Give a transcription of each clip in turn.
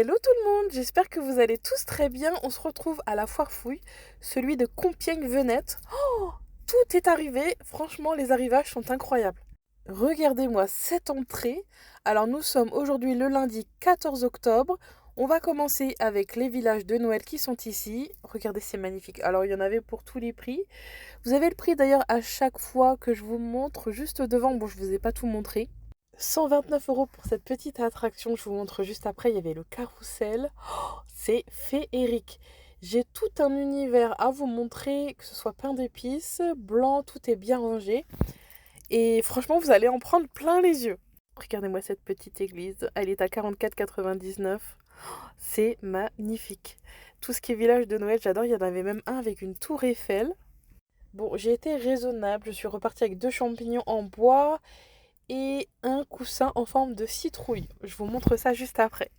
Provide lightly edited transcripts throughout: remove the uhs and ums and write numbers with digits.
Hello tout le monde, j'espère que vous allez tous très bien. On se retrouve à la foire fouille, celui de Compiègne-Venette. Oh, tout est arrivé, franchement les arrivages sont incroyables. Regardez-moi cette entrée. Alors nous sommes aujourd'hui le lundi 14 octobre. On va commencer avec les villages de Noël qui sont ici. Regardez, c'est magnifique. Alors il y en avait pour tous les prix. Vous avez le prix d'ailleurs à chaque fois que je vous montre juste devant. Bon, je vous ai pas tout montré. 129 € pour cette petite attraction, je vous montre juste après, il y avait le carrousel. Oh, c'est féerique. J'ai tout un univers à vous montrer, que ce soit pain d'épices, blanc, tout est bien rangé. Et franchement, vous allez en prendre plein les yeux. Regardez-moi cette petite église, elle est à 44,99. C'est magnifique. Tout ce qui est village de Noël, j'adore. Il y en avait même un avec une tour Eiffel. Bon, j'ai été raisonnable, je suis repartie avec 2 champignons en bois et un coussin en forme de citrouille. Je vous montre ça juste après.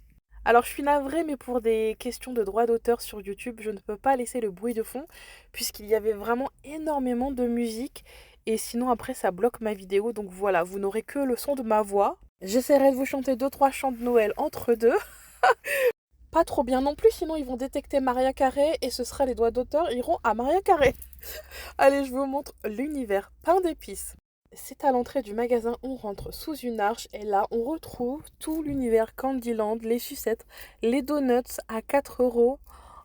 Alors je suis navrée, mais pour des questions de droit d'auteur sur YouTube, je ne peux pas laisser le bruit de fond, puisqu'il y avait vraiment énormément de musique, et sinon après ça bloque ma vidéo, donc voilà, vous n'aurez que le son de ma voix. J'essaierai de vous chanter deux trois chants de Noël entre deux. Pas trop bien non plus, sinon ils vont détecter Maria Carré, et ce sera les droits d'auteur iront à Maria Carré. Allez, je vous montre l'univers pain d'épices. C'est à l'entrée du magasin, on rentre sous une arche et là on retrouve tout l'univers Candyland, les sucettes, les donuts à 4 €.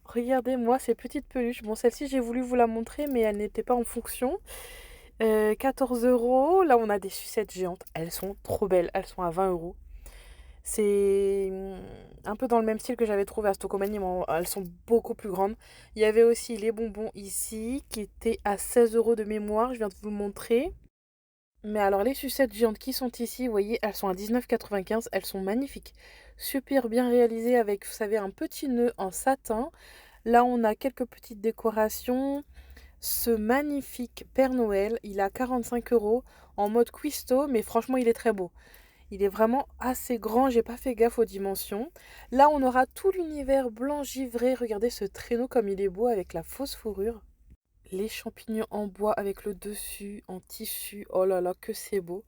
Regardez-moi ces petites peluches. Bon, celle-ci j'ai voulu vous la montrer mais elle n'était pas en fonction. 14 €. Là on a des sucettes géantes. Elles sont trop belles. Elles sont à 20 €. C'est un peu dans le même style que j'avais trouvé à Stocomanie, mais elles sont beaucoup plus grandes. Il y avait aussi les bonbons ici qui étaient à 16 € de mémoire. Je viens de vous le montrer. Mais alors les sucettes géantes qui sont ici, vous voyez, elles sont à 19,95. Elles sont magnifiques. Super bien réalisées avec, vous savez, un petit nœud en satin. Là, on a quelques petites décorations. Ce magnifique Père Noël, il a 45 € en mode cuistot, mais franchement, il est très beau. Il est vraiment assez grand, j'ai pas fait gaffe aux dimensions. Là, on aura tout l'univers blanc givré. Regardez ce traîneau comme il est beau avec la fausse fourrure. Les champignons en bois avec le dessus en tissu. Oh là là, que c'est beau.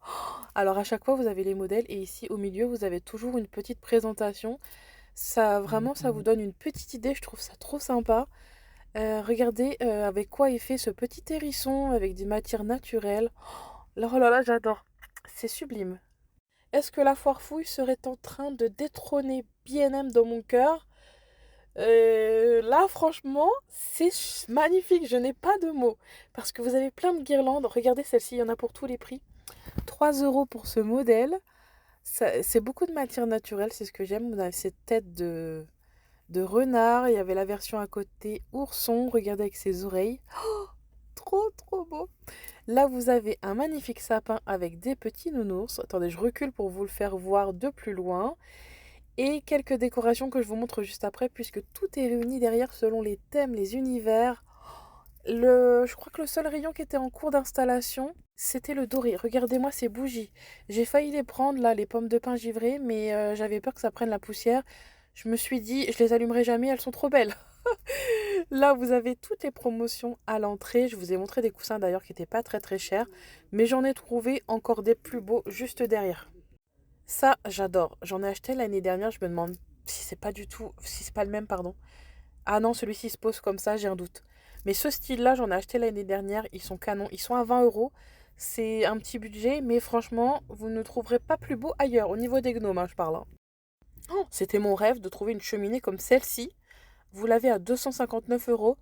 Alors à chaque fois, vous avez les modèles et ici au milieu, vous avez toujours une petite présentation. Ça, vraiment, ça vous donne une petite idée. Je trouve ça trop sympa. Regardez avec quoi est fait ce petit hérisson avec des matières naturelles. Oh là là, j'adore. C'est sublime. Est-ce que la foire fouille serait en train de détrôner B&M dans mon cœur? Là, franchement, c'est magnifique. Je n'ai pas de mots. Parce que vous avez plein de guirlandes. Regardez celle-ci, il y en a pour tous les prix. 3 € pour ce modèle. C'est beaucoup de matière naturelle, c'est ce que j'aime. On a cette tête de renard. Il y avait la version à côté ourson. Regardez avec ses oreilles. Trop, trop beau. Là, vous avez un magnifique sapin avec des petits nounours. Attendez, je recule pour vous le faire voir de plus loin. Et quelques décorations que je vous montre juste après, puisque tout est réuni derrière selon les thèmes, les univers. Je crois que le seul rayon qui était en cours d'installation, c'était le doré. Regardez-moi ces bougies. J'ai failli les prendre, là, les pommes de pin givrées, mais j'avais peur que ça prenne la poussière. Je me suis dit, je les allumerai jamais, elles sont trop belles. Là, vous avez toutes les promotions à l'entrée. Je vous ai montré des coussins d'ailleurs qui n'étaient pas très très chers, mais j'en ai trouvé encore des plus beaux juste derrière. Ça, j'adore. J'en ai acheté l'année dernière. Je me demande si c'est pas du tout, si c'est pas le même, pardon. Ah non, celui-ci se pose comme ça, j'ai un doute. Mais ce style-là, j'en ai acheté l'année dernière. Ils sont canons. Ils sont à 20 €. C'est un petit budget, mais franchement, vous ne trouverez pas plus beau ailleurs. Au niveau des gnomes, hein, je parle, hein. Oh, c'était mon rêve de trouver une cheminée comme celle-ci. Vous l'avez à 259 €.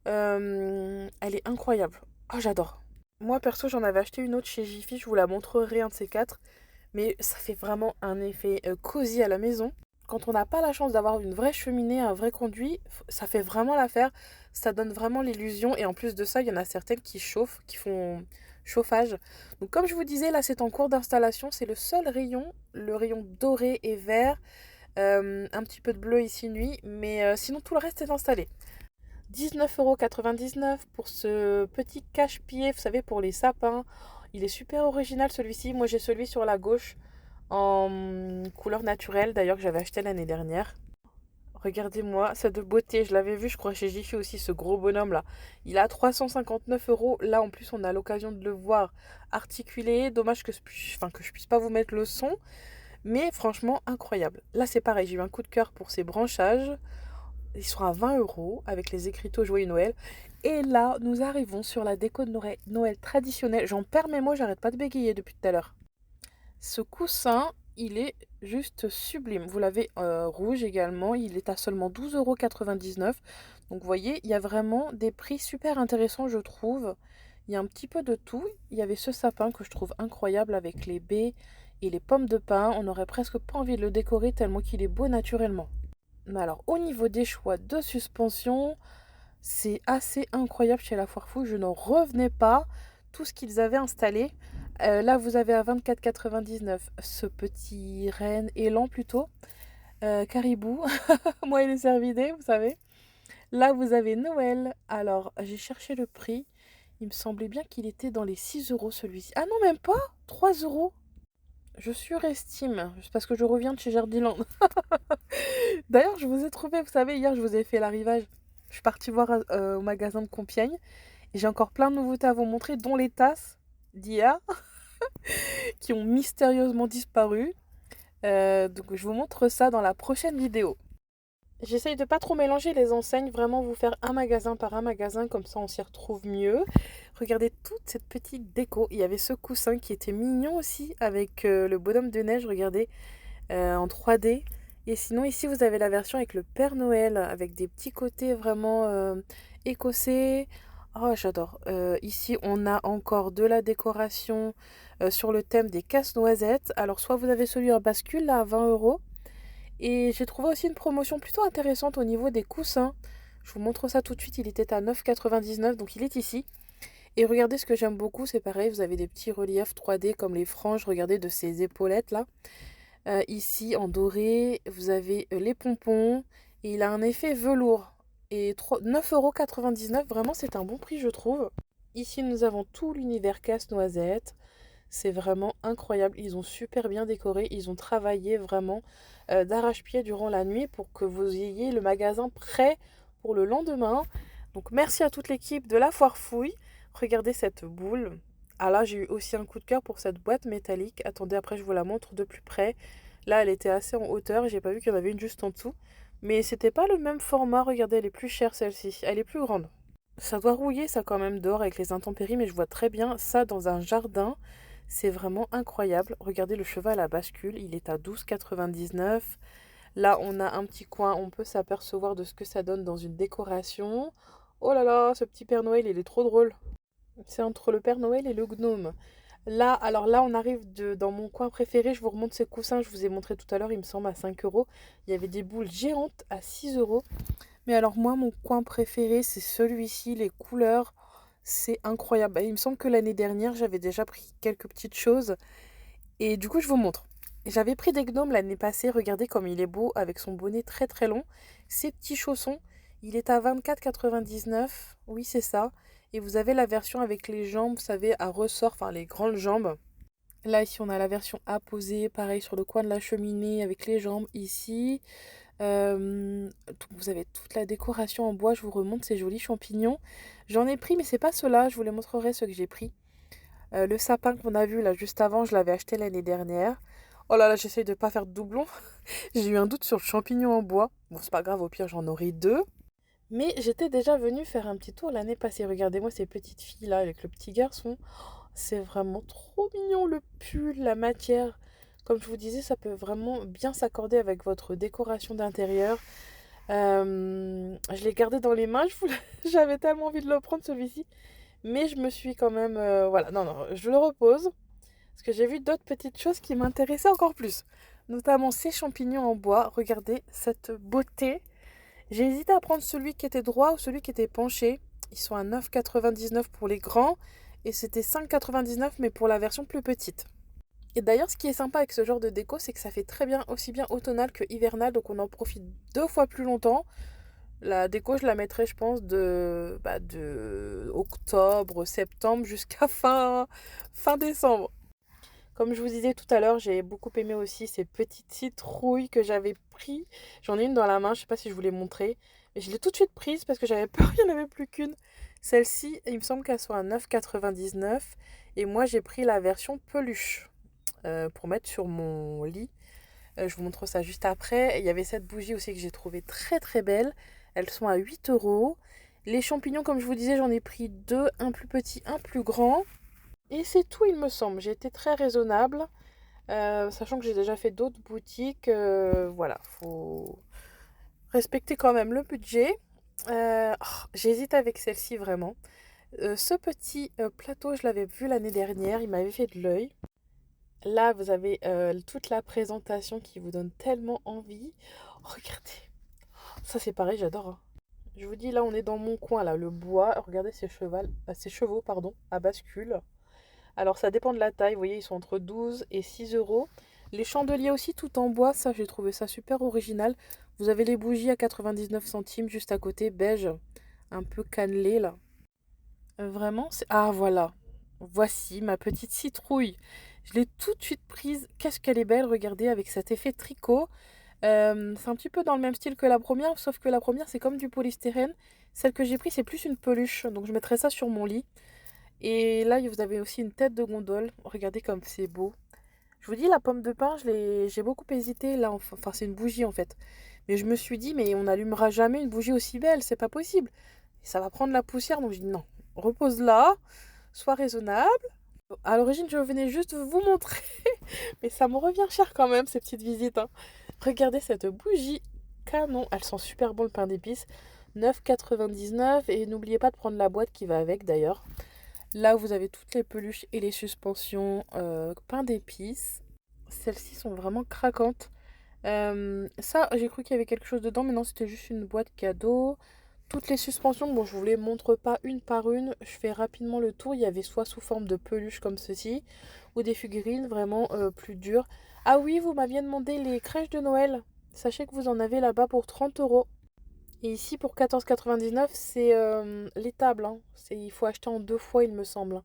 Elle est incroyable. Oh, j'adore. Moi, perso, j'en avais acheté une autre chez Jiffy. Je vous la montrerai, un de ces quatre. Mais ça fait vraiment un effet cosy à la maison. Quand on n'a pas la chance d'avoir une vraie cheminée, un vrai conduit, ça fait vraiment l'affaire. Ça donne vraiment l'illusion. Et en plus de ça, il y en a certaines qui chauffent, qui font chauffage. Donc comme je vous disais, là c'est en cours d'installation. C'est le seul rayon, le rayon doré et vert. Un petit peu de bleu ici nuit. Mais sinon tout le reste est installé. 19,99 € pour ce petit cache-pied, vous savez, pour les sapins. Il est super original celui-ci. Moi j'ai celui sur la gauche en couleur naturelle, d'ailleurs que j'avais acheté l'année dernière. Regardez-moi, c'est de beauté. Je l'avais vu, je crois, chez Jiffy aussi, ce gros bonhomme là. Il a 359 €. Là en plus, on a l'occasion de le voir articulé. Dommage que je puisse pas vous mettre le son. Mais franchement, incroyable. Là, c'est pareil, j'ai eu un coup de cœur pour ces branchages. Ils sont à 20 € avec les écriteaux Joyeux Noël. Et là, nous arrivons sur la déco de Noël traditionnelle. J'en perds mes mots, j'arrête pas de bégayer depuis tout à l'heure. Ce coussin, il est juste sublime. Vous l'avez rouge également. Il est à seulement 12,99 €. Donc vous voyez, il y a vraiment des prix super intéressants, je trouve. Il y a un petit peu de tout. Il y avait ce sapin que je trouve incroyable avec les baies et les pommes de pin. On n'aurait presque pas envie de le décorer tellement qu'il est beau naturellement. Mais alors, au niveau des choix de suspension, c'est assez incroyable chez La Foire Fouille. Je n'en revenais pas. Tout ce qu'ils avaient installé. Là, vous avez à 24,99 ce petit renne élan plutôt. Caribou. Moi, il est cervidé, vous savez. Là, vous avez Noël. Alors, j'ai cherché le prix. Il me semblait bien qu'il était dans les 6 € celui-ci. Ah non, même pas 3 €. Je surestime. C'est parce que je reviens de chez Jardiland. D'ailleurs, je vous ai trouvé, vous savez, hier, je vous ai fait l'arrivage. Je suis partie voir au magasin de Compiègne. Et j'ai encore plein de nouveautés à vous montrer, dont les tasses d'hier qui ont mystérieusement disparu. Donc je vous montre ça dans la prochaine vidéo. J'essaye de pas trop mélanger les enseignes, vraiment vous faire un magasin par un magasin, comme ça on s'y retrouve mieux. Regardez toute cette petite déco. Il y avait ce coussin qui était mignon aussi avec le bonhomme de neige, regardez, en 3D. Et sinon ici vous avez la version avec le Père Noël, avec des petits côtés vraiment écossais. Oh j'adore. Ici on a encore de la décoration sur le thème des casse-noisettes. Alors soit vous avez celui en bascule là à 20 €. Et j'ai trouvé aussi une promotion plutôt intéressante au niveau des coussins. Je vous montre ça tout de suite, il était à 9,99 €, donc il est ici. Et regardez ce que j'aime beaucoup, c'est pareil, vous avez des petits reliefs 3D comme les franges, regardez de ces épaulettes là. Ici en doré, vous avez les pompons et il a un effet velours. Et 9,99 €, vraiment c'est un bon prix je trouve. Ici nous avons tout l'univers casse-noisette. C'est vraiment incroyable. Ils ont super bien décoré. Ils ont travaillé vraiment d'arrache-pied durant la nuit pour que vous ayez le magasin prêt pour le lendemain. Donc merci à toute l'équipe de La Foire Fouille. Regardez cette boule. Ah là, j'ai eu aussi un coup de cœur pour cette boîte métallique. Attendez, après je vous la montre de plus près. Là, elle était assez en hauteur. J'ai pas vu qu'il y en avait une juste en dessous. Mais c'était pas le même format. Regardez, elle est plus chère celle-ci. Elle est plus grande. Ça doit rouiller ça quand même dehors avec les intempéries, mais je vois très bien ça dans un jardin. C'est vraiment incroyable. Regardez le cheval à bascule, il est à 12,99 €. Là, on a un petit coin, on peut s'apercevoir de ce que ça donne dans une décoration. Oh là là, ce petit Père Noël, il est trop drôle. C'est entre le Père Noël et le gnome. Là, alors là, on arrive dans mon coin préféré. Je vous remonte ces coussins, je vous ai montré tout à l'heure, il me semble à 5 €. Il y avait des boules géantes à 6 €. Mais alors moi, mon coin préféré, c'est celui-ci, les couleurs, c'est incroyable. Bah, il me semble que l'année dernière, j'avais déjà pris quelques petites choses. Et du coup, je vous montre. J'avais pris des gnomes l'année passée, regardez comme il est beau, avec son bonnet très très long. Ses petits chaussons, il est à 24,99 €, oui c'est ça. Et vous avez la version avec les jambes, vous savez, à ressort, enfin les grandes jambes. Là, ici, on a la version apposée, pareil, sur le coin de la cheminée, avec les jambes ici. Vous avez toute la décoration en bois, je vous remonte ces jolis champignons. J'en ai pris, mais c'est pas ceux-là, je vous les montrerai ceux que j'ai pris. Le sapin qu'on a vu là juste avant, je l'avais acheté l'année dernière. Oh là là, j'essaye de pas faire de doublon. J'ai eu un doute sur le champignon en bois. Bon, c'est pas grave, au pire, j'en aurai deux. Mais j'étais déjà venue faire un petit tour l'année passée. Regardez-moi ces petites filles là avec le petit garçon. C'est vraiment trop mignon le pull, la matière. Comme je vous disais, ça peut vraiment bien s'accorder avec votre décoration d'intérieur. Je l'ai gardé dans les mains, j'avais tellement envie de le prendre celui-ci. Mais je me suis quand même... voilà, non, non, je le repose. Parce que j'ai vu d'autres petites choses qui m'intéressaient encore plus. Notamment ces champignons en bois. Regardez cette beauté. J'ai hésité à prendre celui qui était droit ou celui qui était penché. Ils sont à 9,99 € pour les grands. Et c'était 5,99 € mais pour la version plus petite. Et d'ailleurs, ce qui est sympa avec ce genre de déco, c'est que ça fait très bien, aussi bien automnal que hivernal. Donc on en profite 2 fois plus longtemps. La déco, je la mettrai, je pense, de octobre, septembre jusqu'à fin décembre. Comme je vous disais tout à l'heure, j'ai beaucoup aimé aussi ces petites citrouilles que j'avais pris. J'en ai une dans la main, je sais pas si je vous l'ai montré. Mais je l'ai tout de suite prise parce que j'avais peur qu'il n'y en avait plus qu'une. Celle-ci, il me semble qu'elle soit à 9,99 €. Et moi, j'ai pris la version peluche pour mettre sur mon lit. Je vous montre ça juste après. Il y avait cette bougie aussi que j'ai trouvée très très belle. Elles sont à 8 euros. Les champignons, comme je vous disais, j'en ai pris deux, un plus petit, un plus grand. Et c'est tout, il me semble. J'ai été très raisonnable, sachant que j'ai déjà fait d'autres boutiques. Voilà, faut respecter quand même le budget. J'hésite avec celle-ci vraiment. Ce petit plateau, je l'avais vu l'année dernière, il m'avait fait de l'œil. Là, vous avez toute la présentation qui vous donne tellement envie. Regardez, ça c'est pareil, j'adore, hein. Je vous dis, là, on est dans mon coin, là, le bois. Regardez ces chevaux, pardon, à bascule. Alors, ça dépend de la taille. Vous voyez, ils sont entre 12 et 6 euros. Les chandeliers aussi, tout en bois. Ça, j'ai trouvé ça super original. Vous avez les bougies à 99 centimes juste à côté, beige, un peu cannelé, là. Vraiment, c'est... Ah, voilà. Voici ma petite citrouille. Je l'ai tout de suite prise. Qu'est-ce qu'elle est belle, regardez, avec cet effet tricot. C'est un petit peu dans le même style que la première, sauf que la première, c'est comme du polystyrène. Celle que j'ai prise, c'est plus une peluche. Donc, je mettrai ça sur mon lit. Et là, vous avez aussi une tête de gondole. Regardez comme c'est beau. Je vous dis, la pomme de pin, j'ai beaucoup hésité. Là, enfin, c'est une bougie en fait. Mais je me suis dit, mais on n'allumera jamais une bougie aussi belle. C'est pas possible. Ça va prendre la poussière. Donc, je dis non. Repose-la. Sois raisonnable. À l'origine, je venais juste vous montrer. Mais ça me revient cher quand même, ces petites visites, hein. Regardez cette bougie canon. Elle sent super bon le pain d'épices. 9,99. Et n'oubliez pas de prendre la boîte qui va avec d'ailleurs. Là, vous avez toutes les peluches et les suspensions pain d'épices. Celles-ci sont vraiment craquantes. Ça, j'ai cru qu'il y avait quelque chose dedans, mais non, c'était juste une boîte cadeau. Toutes les suspensions, bon, je vous les montre pas une par une. Je fais rapidement le tour. Il y avait soit sous forme de peluche comme ceci, ou des figurines vraiment plus dures. Ah oui, vous m'aviez demandé les crèches de Noël. Sachez que vous en avez là-bas pour 30 euros. Et ici, pour 14,99, c'est les tables, hein. Il faut acheter en deux fois, il me semble.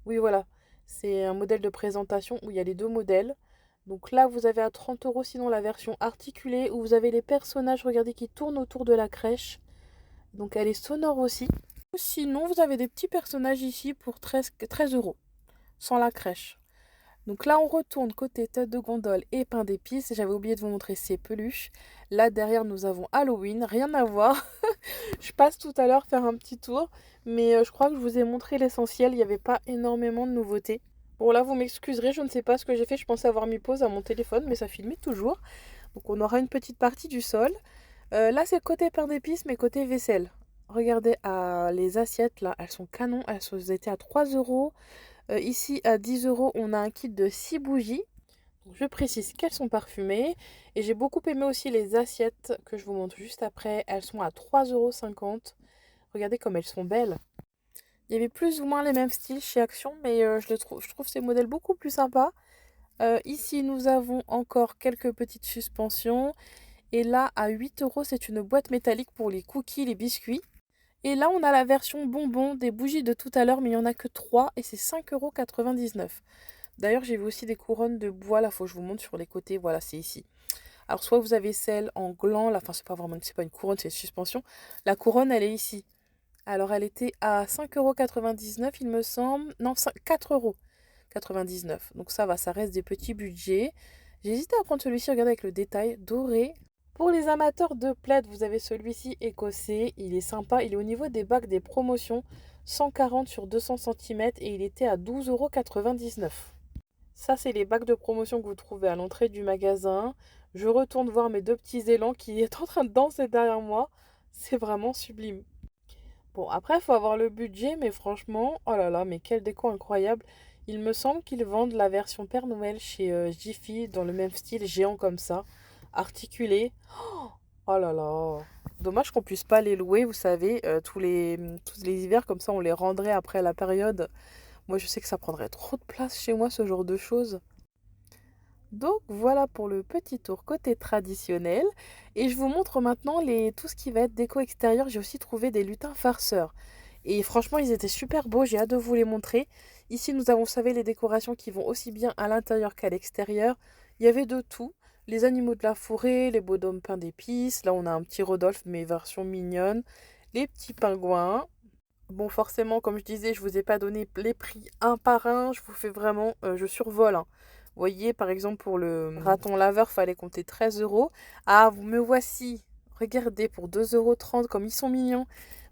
Oui, voilà. C'est un modèle de présentation où il y a les deux modèles. Donc là, vous avez à 30 euros, sinon la version articulée, où vous avez les personnages, regardez, qui tournent autour de la crèche. Donc elle est sonore aussi. Sinon, vous avez des petits personnages ici pour 13 euros, sans la crèche. Donc là, on retourne côté tête de gondole et pain d'épices. J'avais oublié de vous montrer ces peluches. Là, derrière, nous avons Halloween. Rien à voir. Je passe tout à l'heure faire un petit tour. Mais je crois que je vous ai montré l'essentiel. Il n'y avait pas énormément de nouveautés. Bon, là, vous m'excuserez. Je ne sais pas ce que j'ai fait. Je pensais avoir mis pause à mon téléphone, mais ça filmait toujours. Donc on aura une petite partie du sol. Là, c'est côté pain d'épices, mais côté vaisselle. Regardez les assiettes, là. Elles sont canons. Elles étaient à 3 euros. Ici, à 10 euros, on a un kit de 6 bougies. Donc, je précise qu'elles sont parfumées. Et j'ai beaucoup aimé aussi les assiettes que je vous montre juste après. Elles sont à 3,50 €. Regardez comme elles sont belles. Il y avait plus ou moins les mêmes styles chez Action, mais je trouve ces modèles beaucoup plus sympas. Ici, nous avons encore quelques petites suspensions. Et là, à 8 euros, c'est une boîte métallique pour les cookies, les biscuits. Et là, on a la version bonbon des bougies de tout à l'heure, mais il n'y en a que 3 et c'est 5,99 €. D'ailleurs, j'ai vu aussi des couronnes de bois, là, faut que je vous montre sur les côtés, voilà, c'est ici. Alors, soit vous avez celle en gland, là, enfin, c'est pas une couronne, c'est une suspension. La couronne, elle est ici. Alors, elle était à 5,99 €, il me semble. Non, 4,99 €. Donc, ça va, ça reste des petits budgets. J'ai hésité à prendre celui-ci, regardez, avec le détail doré. Pour les amateurs de plaid, vous avez celui-ci écossais. Il est sympa. Il est au niveau des bacs des promotions. 140 sur 200 cm et il était à 12,99 €. Ça, c'est les bacs de promotion que vous trouvez à l'entrée du magasin. Je retourne voir mes deux petits élans qui est en train de danser derrière moi. C'est vraiment sublime. Bon, après, il faut avoir le budget, mais franchement, oh là là, mais quel déco incroyable. Il me semble qu'ils vendent la version Père Noël chez Jiffy dans le même style, géant comme ça, articulé. Oh là là. Dommage qu'on puisse pas les louer, vous savez, tous les hivers, comme ça on les rendrait après la période. Moi je sais que ça prendrait trop de place chez moi, ce genre de choses. Donc voilà pour le petit tour côté traditionnel. Et je vous montre maintenant tout ce qui va être déco extérieur. J'ai aussi trouvé des lutins farceurs. Et franchement, ils étaient super beaux, j'ai hâte de vous les montrer. Ici, nous avons, vous savez, les décorations qui vont aussi bien à l'intérieur qu'à l'extérieur. Il y avait de tout. Les animaux de la forêt, les bonhommes peints d'épices. Là, on a un petit Rodolphe, mais version mignonne. Les petits pingouins. Bon, forcément, comme je disais, je vous ai pas donné les prix un par un. Je vous fais vraiment, je survole, hein. Vous voyez, par exemple, pour le raton laveur, fallait compter 13 euros. Ah, vous me voici. Regardez, pour 2,30 € comme ils sont mignons.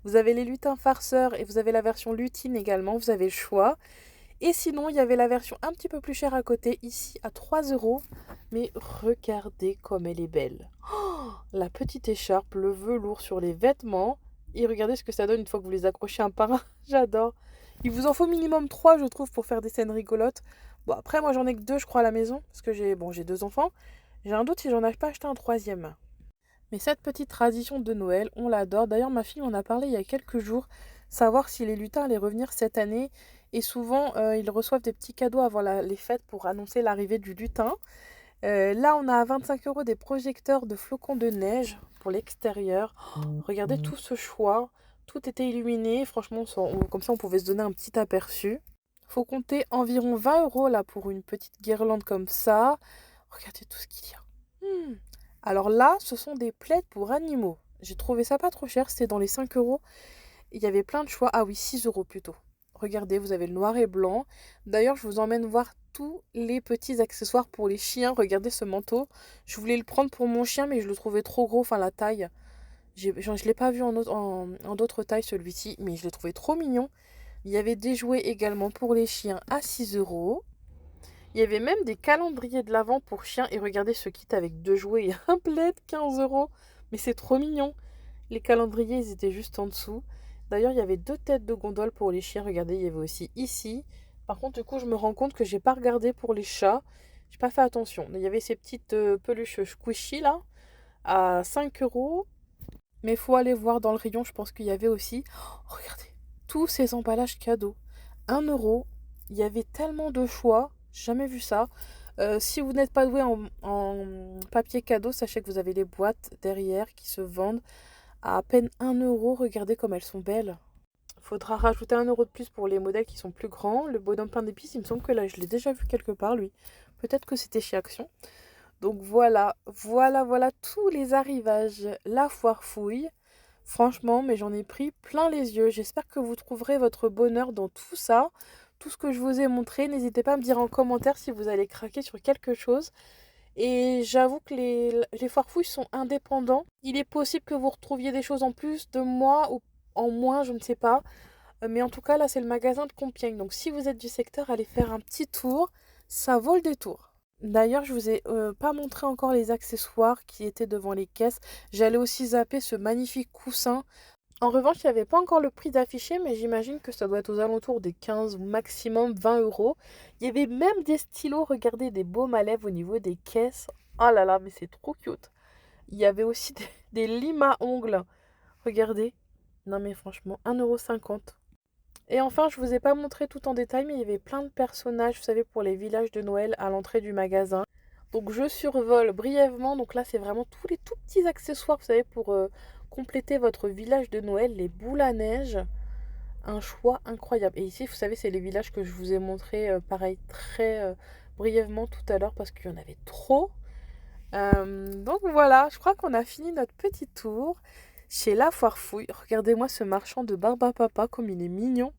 Vous avez les lutins farceurs et vous avez la version lutine également. Vous avez le choix. Et sinon, il y avait la version un petit peu plus chère à côté, ici à 3 euros. Mais regardez comme elle est belle. Oh, la petite écharpe, le velours sur les vêtements. Et regardez ce que ça donne une fois que vous les accrochez un par un. J'adore. Il vous en faut minimum 3, je trouve, pour faire des scènes rigolotes. Bon, après, moi, j'en ai que 2, je crois, à la maison. Parce que j'ai 2 enfants. J'ai un doute si j'en ai pas acheté un troisième. Mais cette petite tradition de Noël, on l'adore. D'ailleurs, ma fille m'en a parlé il y a quelques jours, savoir si les lutins allaient revenir cette année. Et souvent, ils reçoivent des petits cadeaux avant les fêtes pour annoncer l'arrivée du lutin. Là, on a à 25 € des projecteurs de flocons de neige pour l'extérieur. Oh, regardez tout ce choix. Tout était illuminé. Franchement, comme ça, on pouvait se donner un petit aperçu. Faut compter environ 20 € là pour une petite guirlande comme ça. Regardez tout ce qu'il y a. Alors là, ce sont des plaids pour animaux. J'ai trouvé ça pas trop cher, c'était dans les 5 euros. Il y avait plein de choix. Ah oui, 6 € plutôt. Regardez, vous avez le noir et blanc. D'ailleurs, je vous emmène voir tous les petits accessoires pour les chiens. Regardez ce manteau. Je voulais le prendre pour mon chien, mais je le trouvais trop gros, enfin la taille. Je ne l'ai pas vu en d'autres tailles celui-ci, mais je l'ai trouvé trop mignon. Il y avait des jouets également pour les chiens à 6 euros. Il y avait même des calendriers de l'Avent pour chiens. Et regardez ce kit avec 2 jouets et un plaid, 15 euros. Mais c'est trop mignon. Les calendriers, ils étaient juste en dessous. D'ailleurs, il y avait 2 têtes de gondole pour les chiens. Regardez, il y avait aussi ici. Par contre, du coup, je me rends compte que j'ai pas regardé pour les chats. J'ai pas fait attention. Il y avait ces petites peluches squishy là, à 5 euros. Mais il faut aller voir dans le rayon, je pense qu'il y avait aussi. Oh, regardez, tous ces emballages cadeaux. 1 €. Il y avait tellement de choix. Jamais vu ça. Si vous n'êtes pas doué en papier cadeau, sachez que vous avez les boîtes derrière qui se vendent à peine 1 €. Regardez comme elles sont belles. Faudra rajouter 1 € de plus pour les modèles qui sont plus grands. Le bonhomme pain d'épices, il me semble que là, je l'ai déjà vu quelque part, lui. Peut-être que c'était chez Action. Donc voilà tous les arrivages. La foire fouille. Franchement, mais j'en ai pris plein les yeux. J'espère que vous trouverez votre bonheur dans tout ça. Tout ce que je vous ai montré, n'hésitez pas à me dire en commentaire si vous allez craquer sur quelque chose. Et j'avoue que les foires fouilles sont indépendants. Il est possible que vous retrouviez des choses en plus de moi ou en moins, je ne sais pas. Mais en tout cas, là, c'est le magasin de Compiègne. Donc si vous êtes du secteur, allez faire un petit tour. Ça vaut le détour. D'ailleurs, je vous ai pas montré encore les accessoires qui étaient devant les caisses. J'allais aussi zapper ce magnifique coussin. En revanche, il n'y avait pas encore le prix d'affiché, mais j'imagine que ça doit être aux alentours des 15 ou maximum 20 euros. Il y avait même des stylos, regardez, des baumes à lèvres au niveau des caisses. Oh là là, mais c'est trop cute. Il y avait aussi des limes à ongles. Regardez. Non mais franchement, 1,50 €. Et enfin, je vous ai pas montré tout en détail, mais il y avait plein de personnages, vous savez, pour les villages de Noël à l'entrée du magasin. Donc je survole brièvement. Donc là, c'est vraiment tous les tout petits accessoires, vous savez, pour compléter votre village de Noël, les boules à neige. Un choix incroyable. Et ici, vous savez, c'est les villages que je vous ai montré, pareil, très brièvement tout à l'heure, parce qu'il y en avait trop. Donc voilà, je crois qu'on a fini notre petit tour chez La Foire Fouille. Regardez-moi ce marchand de barbe à papa, comme il est mignon.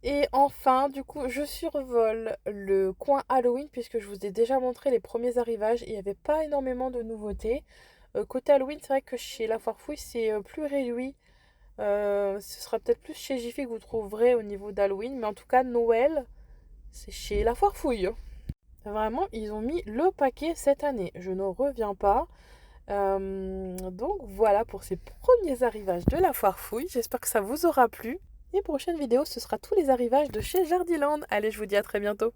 Et enfin, du coup, je survole le coin Halloween puisque je vous ai déjà montré les premiers arrivages et il n'y avait pas énormément de nouveautés. Côté Halloween, c'est vrai que chez La Foire Fouille, c'est plus réduit. Ce sera peut-être plus chez Jiffy que vous trouverez au niveau d'Halloween, mais en tout cas, Noël, c'est chez La Foire Fouille. Vraiment, ils ont mis le paquet cette année. Je ne reviens pas. Donc voilà pour ces premiers arrivages de La Foire Fouille. J'espère que ça vous aura plu. Et prochaine vidéo, ce sera tous les arrivages de chez Jardiland. Allez, je vous dis à très bientôt.